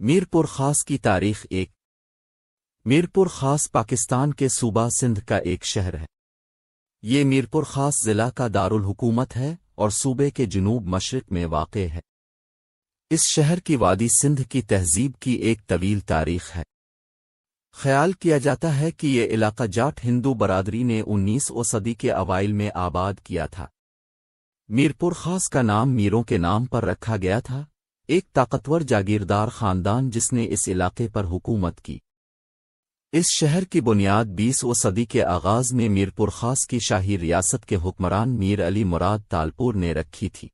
میرپور خاص کی تاریخ ایک میرپور خاص پاکستان کے صوبہ سندھ کا ایک شہر ہے۔ یہ میرپور خاص ضلع کا دارالحکومت ہے اور صوبے کے جنوب مشرق میں واقع ہے۔ اس شہر کی وادی سندھ کی تہذیب کی ایک طویل تاریخ ہے۔ خیال کیا جاتا ہے کہ یہ علاقہ جاٹ ہندو برادری نے 19ویں صدی کے اوائل میں آباد کیا تھا۔ میرپور خاص کا نام میروں کے نام پر رکھا گیا تھا، ایک طاقتور جاگیردار خاندان جس نے اس علاقے پر حکومت کی۔ اس شہر کی بنیاد 20ویں صدی کے آغاز میں میرپور خاص کی شاہی ریاست کے حکمران میر علی مراد تالپور نے رکھی تھی۔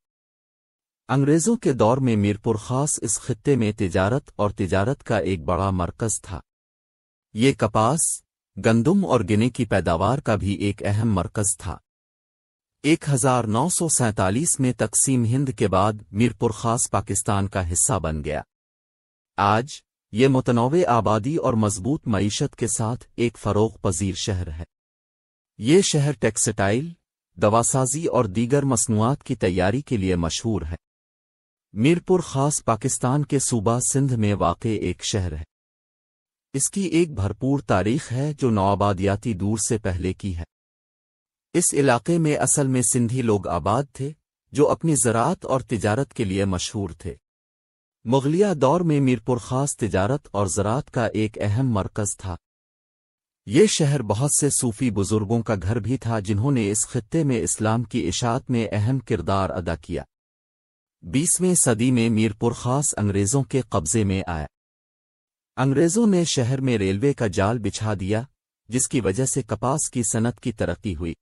انگریزوں کے دور میں میرپور خاص اس خطے میں تجارت کا ایک بڑا مرکز تھا۔ یہ کپاس، گندم اور گنے کی پیداوار کا بھی ایک اہم مرکز تھا۔ 1947 میں تقسیم ہند کے بعد میرپور خاص پاکستان کا حصہ بن گیا۔ آج یہ متنوع آبادی اور مضبوط معیشت کے ساتھ ایک فروغ پذیر شہر ہے۔ یہ شہر ٹیکسٹائل، دواسازی اور دیگر مصنوعات کی تیاری کے لیے مشہور ہے۔ میرپور خاص پاکستان کے صوبہ سندھ میں واقع ایک شہر ہے۔ اس کی ایک بھرپور تاریخ ہے جو نوآبادیاتی دور سے پہلے کی ہے۔ اس علاقے میں اصل میں سندھی لوگ آباد تھے جو اپنی زراعت اور تجارت کے لیے مشہور تھے۔ مغلیہ دور میں میرپور خاص تجارت اور زراعت کا ایک اہم مرکز تھا۔ یہ شہر بہت سے صوفی بزرگوں کا گھر بھی تھا جنہوں نے اس خطے میں اسلام کی اشاعت میں اہم کردار ادا کیا۔ 20ویں صدی میں میرپور خاص انگریزوں کے قبضے میں آیا۔ انگریزوں نے شہر میں ریلوے کا جال بچھا دیا، جس کی وجہ سے کپاس کی صنعت کی ترقی ہوئی۔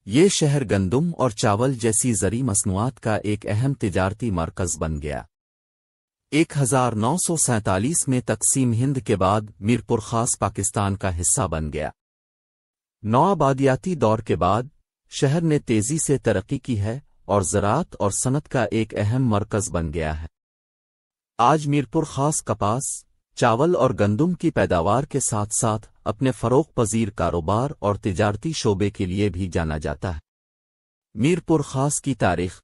یہ شہر گندم اور چاول جیسی زرعی مصنوعات کا ایک اہم تجارتی مرکز بن گیا۔ 1947 میں تقسیم ہند کے بعد میرپور خاص پاکستان کا حصہ بن گیا۔ نوآبادیاتی دور کے بعد شہر نے تیزی سے ترقی کی ہے اور زراعت اور صنعت کا ایک اہم مرکز بن گیا ہے۔ آج میرپور خاص کپاس، چاول اور گندم کی پیداوار کے ساتھ ساتھ اپنے فروغ پذیر کاروبار اور تجارتی شعبے کے لیے بھی جانا جاتا ہے۔ میرپور خاص کی تاریخ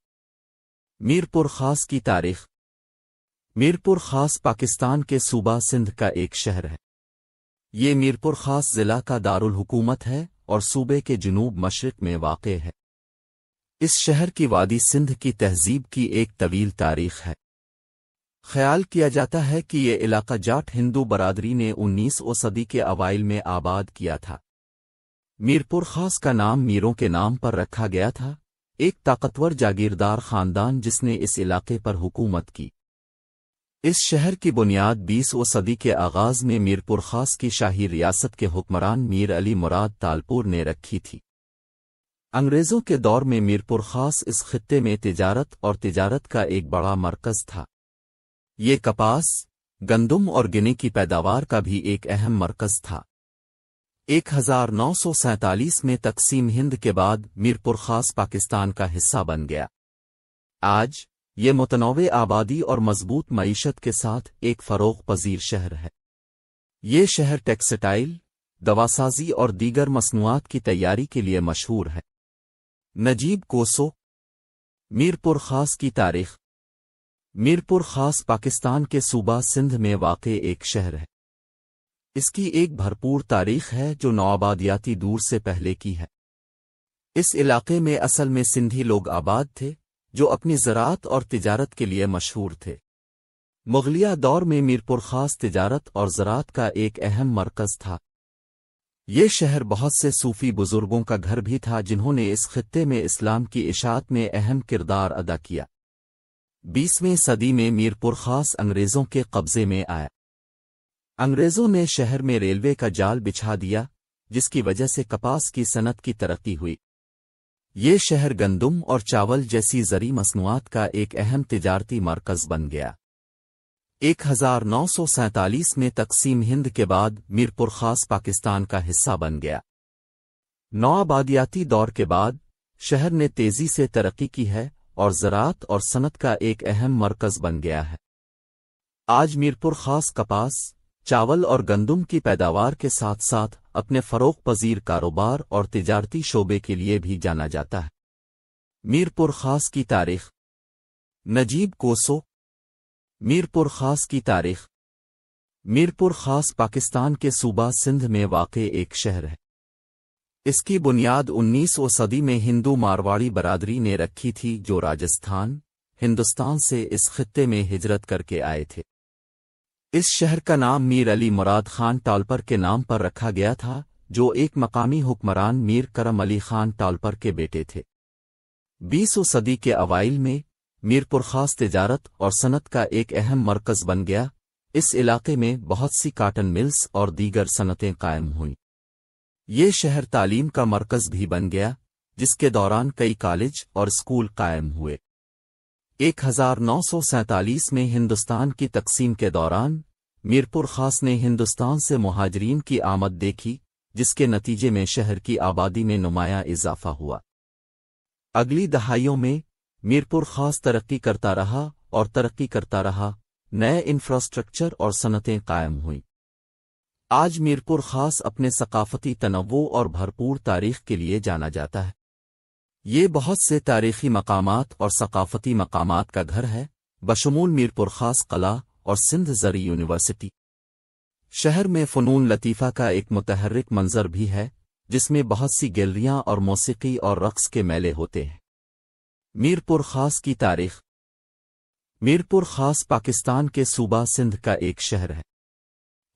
میرپور خاص کی تاریخ میرپور خاص پاکستان کے صوبہ سندھ کا ایک شہر ہے۔ یہ میرپور خاص ضلع کا دارالحکومت ہے اور صوبے کے جنوب مشرق میں واقع ہے۔ اس شہر کی وادی سندھ کی تہذیب کی ایک طویل تاریخ ہے۔ خیال کیا جاتا ہے کہ یہ علاقہ جاٹ ہندو برادری نے 19ویں صدی کے اوائل میں آباد کیا تھا۔ میرپور خاص کا نام میروں کے نام پر رکھا گیا تھا، ایک طاقتور جاگیردار خاندان جس نے اس علاقے پر حکومت کی۔ اس شہر کی بنیاد 20ویں صدی کے آغاز میں میرپور خاص کی شاہی ریاست کے حکمران میر علی مراد تالپور نے رکھی تھی۔ انگریزوں کے دور میں میرپور خاص اس خطے میں تجارت کا ایک بڑا مرکز تھا۔ یہ کپاس، گندم اور گنے کی پیداوار کا بھی ایک اہم مرکز تھا۔ 1947 میں تقسیم ہند کے بعد میرپور خاص پاکستان کا حصہ بن گیا۔ آج یہ متنوع آبادی اور مضبوط معیشت کے ساتھ ایک فروغ پذیر شہر ہے۔ یہ شہر ٹیکسٹائل، دواسازی اور دیگر مصنوعات کی تیاری کے لیے مشہور ہے۔ نجیب کوسو میرپور خاص کی تاریخ میرپور خاص پاکستان کے صوبہ سندھ میں واقع ایک شہر ہے۔ اس کی ایک بھرپور تاریخ ہے جو نوآبادیاتی دور سے پہلے کی ہے۔ اس علاقے میں اصل میں سندھی لوگ آباد تھے جو اپنی زراعت اور تجارت کے لیے مشہور تھے۔ مغلیہ دور میں میرپور خاص تجارت اور زراعت کا ایک اہم مرکز تھا۔ یہ شہر بہت سے صوفی بزرگوں کا گھر بھی تھا جنہوں نے اس خطے میں اسلام کی اشاعت میں اہم کردار ادا کیا۔ 20ویں صدی میں میرپور خاص انگریزوں کے قبضے میں آیا۔ انگریزوں نے شہر میں ریلوے کا جال بچھا دیا، جس کی وجہ سے کپاس کی صنعت کی ترقی ہوئی۔ یہ شہر گندم اور چاول جیسی زرعی مصنوعات کا ایک اہم تجارتی مرکز بن گیا۔ 1947 میں تقسیم ہند کے بعد میرپور خاص پاکستان کا حصہ بن گیا۔ نوآبادیاتی دور کے بعد شہر نے تیزی سے ترقی کی ہے اور زراعت اور صنعت کا ایک اہم مرکز بن گیا ہے۔ آج میرپور خاص کپاس، چاول اور گندم کی پیداوار کے ساتھ ساتھ اپنے فروغ پذیر کاروبار اور تجارتی شعبے کے لیے بھی جانا جاتا ہے۔ میرپور خاص کی تاریخ نجیب کوسو میرپور خاص کی تاریخ۔ میرپور خاص پاکستان کے صوبہ سندھ میں واقع ایک شہر ہے۔ اس کی بنیاد 19ویں صدی میں ہندو مارواڑی برادری نے رکھی تھی جو راجستھان، ہندوستان سے اس خطے میں ہجرت کر کے آئے تھے۔ اس شہر کا نام میر علی مراد خان ٹالپر کے نام پر رکھا گیا تھا، جو ایک مقامی حکمران میر کرم علی خان ٹالپر کے بیٹے تھے۔ 20ویں صدی کے اوائل میں میرپور خاص تجارت اور صنعت کا ایک اہم مرکز بن گیا۔ اس علاقے میں بہت سی کاٹن ملز اور دیگر صنعتیں قائم ہوئیں۔ یہ شہر تعلیم کا مرکز بھی بن گیا، جس کے دوران کئی کالج اور اسکول قائم ہوئے۔ 1947 میں ہندوستان کی تقسیم کے دوران میرپور خاص نے ہندوستان سے مہاجرین کی آمد دیکھی، جس کے نتیجے میں شہر کی آبادی میں نمایاں اضافہ ہوا۔ اگلی دہائیوں میں میرپور خاص ترقی کرتا رہا اور ترقی کرتا رہا، نئے انفراسٹرکچر اور صنعتیں قائم ہوئیں۔ آج میرپور خاص اپنے ثقافتی تنوع اور بھرپور تاریخ کے لیے جانا جاتا ہے۔ یہ بہت سے تاریخی مقامات اور ثقافتی مقامات کا گھر ہے، بشمول میرپور خاص قلعہ اور سندھ زرعی یونیورسٹی۔ شہر میں فنون لطیفہ کا ایک متحرک منظر بھی ہے، جس میں بہت سی گیلریاں اور موسیقی اور رقص کے میلے ہوتے ہیں۔ میرپور خاص کی تاریخ۔ میرپور خاص پاکستان کے صوبہ سندھ کا ایک شہر ہے۔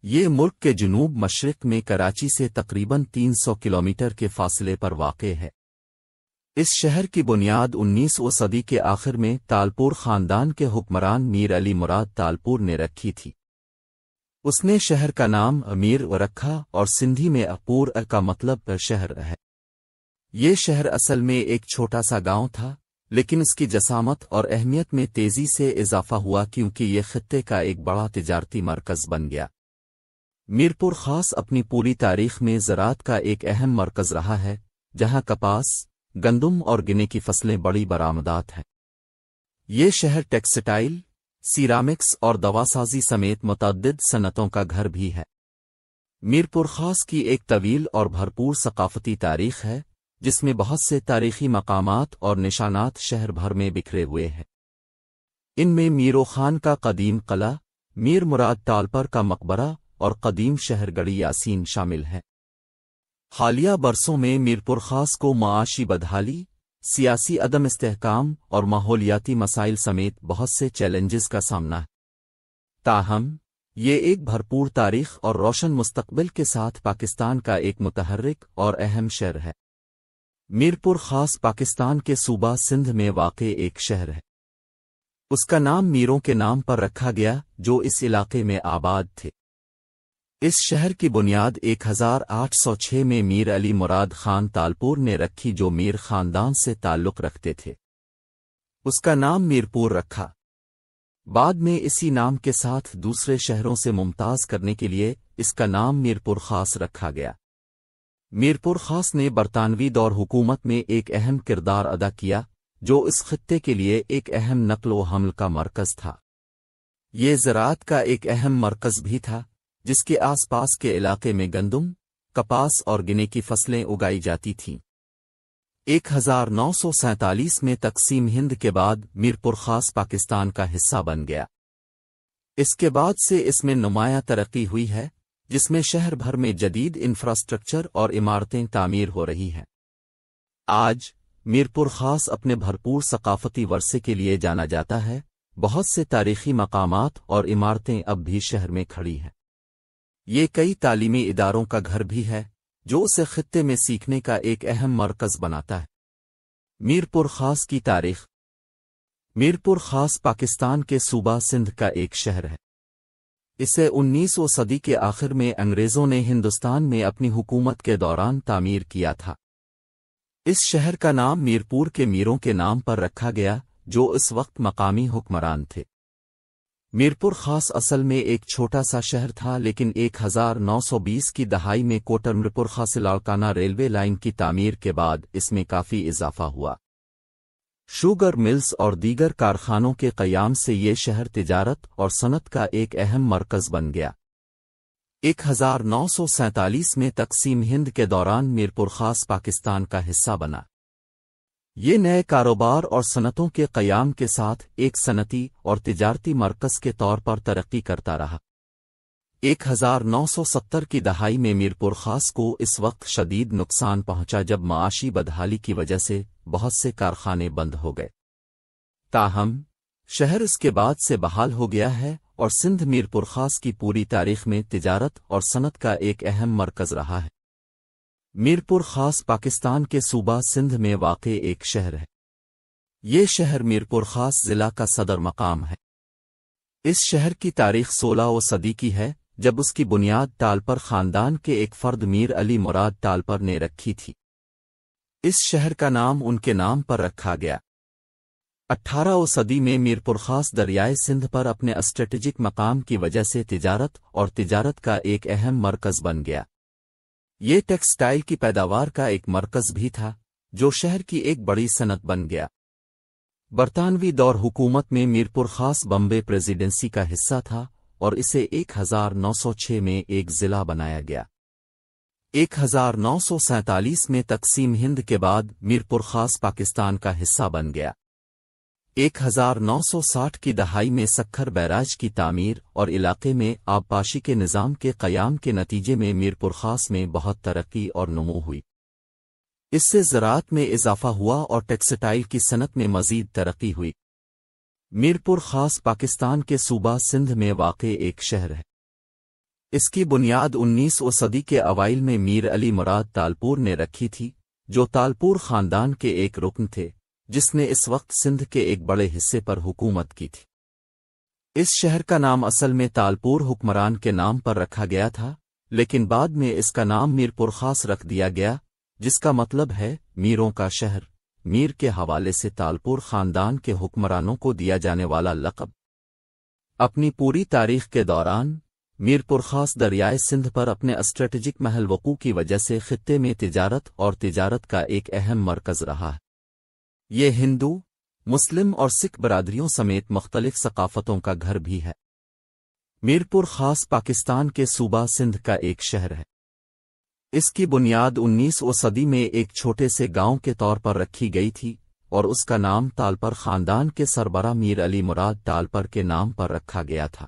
یہ ملک کے جنوب مشرق میں کراچی سے تقریباً 300 کلومیٹر کے فاصلے پر واقع ہے۔ اس شہر کی بنیاد 19ویں صدی کے آخر میں تالپور خاندان کے حکمران میر علی مراد تالپور نے رکھی تھی۔ اس نے شہر کا نام امیر رکھا اور سندھی میں اپور کا مطلب شہر ہے۔ یہ شہر اصل میں ایک چھوٹا سا گاؤں تھا، لیکن اس کی جسامت اور اہمیت میں تیزی سے اضافہ ہوا کیونکہ یہ خطے کا ایک بڑا تجارتی مرکز بن گیا۔ میرپور خاص اپنی پوری تاریخ میں زراعت کا ایک اہم مرکز رہا ہے، جہاں کپاس، گندم اور گنے کی فصلیں بڑی برآمدات ہیں۔ یہ شہر ٹیکسٹائل، سیرامکس اور دواسازی سمیت متعدد صنعتوں کا گھر بھی ہے۔ میرپور خاص کی ایک طویل اور بھرپور ثقافتی تاریخ ہے، جس میں بہت سے تاریخی مقامات اور نشانات شہر بھر میں بکھرے ہوئے ہیں۔ ان میں میرو خان کا قدیم قلعہ، میر مراد ٹالپر کا مقبرہ اور قدیم شہر گڑھی یاسین شامل ہیں۔ حالیہ برسوں میں میرپور خاص کو معاشی بدحالی، سیاسی عدم استحکام اور ماحولیاتی مسائل سمیت بہت سے چیلنجز کا سامنا ہے۔ تاہم، یہ ایک بھرپور تاریخ اور روشن مستقبل کے ساتھ پاکستان کا ایک متحرک اور اہم شہر ہے۔ میرپور خاص پاکستان کے صوبہ سندھ میں واقع ایک شہر ہے۔ اس کا نام میروں کے نام پر رکھا گیا جو اس علاقے میں آباد تھے۔ اس شہر کی بنیاد 1806 میں میر علی مراد خان تالپور نے رکھی جو میر خاندان سے تعلق رکھتے تھے۔ اس کا نام میرپور رکھا۔ بعد میں اسی نام کے ساتھ دوسرے شہروں سے ممتاز کرنے کے لیے اس کا نام میرپور خاص رکھا گیا۔ میرپور خاص نے برطانوی دور حکومت میں ایک اہم کردار ادا کیا، جو اس خطے کے لیے ایک اہم نقل و حمل کا مرکز تھا۔ یہ زراعت کا ایک اہم مرکز بھی تھا، جس کے آس پاس کے علاقے میں گندم، کپاس اور گنے کی فصلیں اگائی جاتی تھیں۔ 1947 میں تقسیم ہند کے بعد میرپور خاص پاکستان کا حصہ بن گیا۔ اس کے بعد سے اس میں نمایاں ترقی ہوئی ہے، جس میں شہر بھر میں جدید انفراسٹرکچر اور عمارتیں تعمیر ہو رہی ہیں۔ آج میرپور خاص اپنے بھرپور ثقافتی ورثے کے لیے جانا جاتا ہے۔ بہت سے تاریخی مقامات اور عمارتیں اب بھی شہر میں کھڑی ہیں۔ یہ کئی تعلیمی اداروں کا گھر بھی ہے، جو اسے خطے میں سیکھنے کا ایک اہم مرکز بناتا ہے۔ میرپور خاص کی تاریخ۔ میرپور خاص پاکستان کے صوبہ سندھ کا ایک شہر ہے۔ اسے 19ویں صدی کے آخر میں انگریزوں نے ہندوستان میں اپنی حکومت کے دوران تعمیر کیا تھا۔ اس شہر کا نام میرپور کے میروں کے نام پر رکھا گیا جو اس وقت مقامی حکمران تھے۔ میرپور خاص اصل میں ایک چھوٹا سا شہر تھا، لیکن 1920 کی دہائی میں کوٹر میرپور خاص لاڑکانہ ریلوے لائن کی تعمیر کے بعد اس میں کافی اضافہ ہوا۔ شوگر ملز اور دیگر کارخانوں کے قیام سے یہ شہر تجارت اور صنعت کا ایک اہم مرکز بن گیا۔ 1947 میں تقسیم ہند کے دوران میرپور خاص پاکستان کا حصہ بنا۔ یہ نئے کاروبار اور صنعتوں کے قیام کے ساتھ ایک صنعتی اور تجارتی مرکز کے طور پر ترقی کرتا رہا۔ 1970 کی دہائی میں میرپور خاص کو اس وقت شدید نقصان پہنچا جب معاشی بدحالی کی وجہ سے بہت سے کارخانے بند ہو گئے۔ تاہم شہر اس کے بعد سے بحال ہو گیا ہے اور سندھ میرپور خاص کی پوری تاریخ میں تجارت اور صنعت کا ایک اہم مرکز رہا ہے۔ میرپور خاص پاکستان کے صوبہ سندھ میں واقع ایک شہر ہے۔ یہ شہر میرپور خاص ضلع کا صدر مقام ہے۔ اس شہر کی تاریخ 16ویں صدی کی ہے جب اس کی بنیاد ٹالپر خاندان کے ایک فرد میر علی مراد ٹالپر نے رکھی تھی۔ اس شہر کا نام ان کے نام پر رکھا گیا۔ 18ویں صدی میں میرپور خاص دریائے سندھ پر اپنے اسٹریٹجک مقام کی وجہ سے تجارت کا ایک اہم مرکز بن گیا۔ یہ ٹیکسٹائل کی پیداوار کا ایک مرکز بھی تھا جو شہر کی ایک بڑی صنعت بن گیا۔ برطانوی دور حکومت میں میرپور خاص بمبے پریزیڈنسی کا حصہ تھا اور اسے 1906 میں ایک ضلع بنایا گیا۔ 1947 میں تقسیم ہند کے بعد میرپور خاص پاکستان کا حصہ بن گیا۔ 1960 کی دہائی میں سکھر بیراج کی تعمیر اور علاقے میں آبپاشی کے نظام کے قیام کے نتیجے میں میرپور خاص میں بہت ترقی اور نمو ہوئی۔ اس سے زراعت میں اضافہ ہوا اور ٹیکسٹائل کی صنعت میں مزید ترقی ہوئی۔ میرپور خاص پاکستان کے صوبہ سندھ میں واقع ایک شہر ہے۔ اس کی بنیاد 19ویں صدی کے اوائل میں میر علی مراد تالپور نے رکھی تھی جو تالپور خاندان کے ایک رکن تھے جس نے اس وقت سندھ کے ایک بڑے حصے پر حکومت کی تھی۔ اس شہر کا نام اصل میں تالپور حکمران کے نام پر رکھا گیا تھا لیکن بعد میں اس کا نام میرپور خاص رکھ دیا گیا جس کا مطلب ہے میروں کا شہر۔ میر کے حوالے سے تالپور خاندان کے حکمرانوں کو دیا جانے والا لقب۔ اپنی پوری تاریخ کے دوران میرپور خاص دریائے سندھ پر اپنے اسٹریٹجک محل وقوع کی وجہ سے خطے میں تجارت کا ایک اہم مرکز رہا ہے۔ یہ ہندو، مسلم اور سکھ برادریوں سمیت مختلف ثقافتوں کا گھر بھی ہے۔ میرپور خاص پاکستان کے صوبہ سندھ کا ایک شہر ہے۔ اس کی بنیاد 19ویں صدی میں ایک چھوٹے سے گاؤں کے طور پر رکھی گئی تھی اور اس کا نام ٹالپر خاندان کے سربراہ میر علی مراد ٹالپر کے نام پر رکھا گیا تھا۔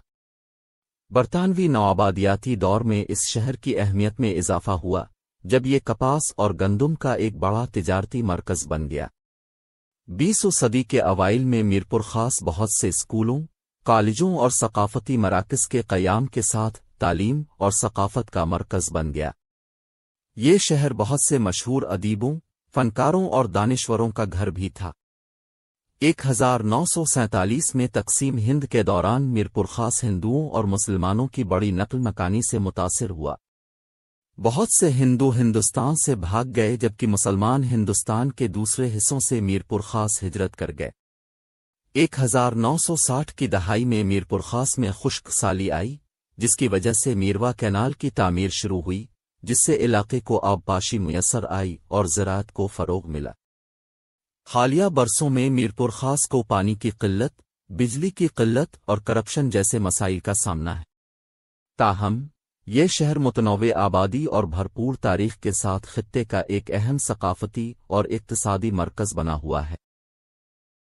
برطانوی نوآبادیاتی دور میں اس شہر کی اہمیت میں اضافہ ہوا جب یہ کپاس اور گندم کا ایک بڑا تجارتی مرکز بن گیا۔ 20ویں صدی کے اوائل میں میرپور خاص بہت سے اسکولوں، کالجوں اور ثقافتی مراکز کے قیام کے ساتھ تعلیم اور ثقافت کا مرکز بن گیا۔ یہ شہر بہت سے مشہور ادیبوں، فنکاروں اور دانشوروں کا گھر بھی تھا۔ 1947 میں تقسیم ہند کے دوران میرپور خاص ہندوؤں اور مسلمانوں کی بڑی نقل مکانی سے متاثر ہوا۔ بہت سے ہندو ہندوستان سے بھاگ گئے جبکہ مسلمان ہندوستان کے دوسرے حصوں سے میرپور خاص ہجرت کر گئے۔ 1960 کی دہائی میں میرپور خاص میں خشک سالی آئی جس کی وجہ سے میروا کینال کی تعمیر شروع ہوئی جس سے علاقے کو آبپاشی میسر آئی اور زراعت کو فروغ ملا۔ حالیہ برسوں میں میرپور خاص کو پانی کی قلت، بجلی کی قلت اور کرپشن جیسے مسائل کا سامنا ہے۔ تاہم یہ شہر متنوع آبادی اور بھرپور تاریخ کے ساتھ خطے کا ایک اہم ثقافتی اور اقتصادی مرکز بنا ہوا ہے۔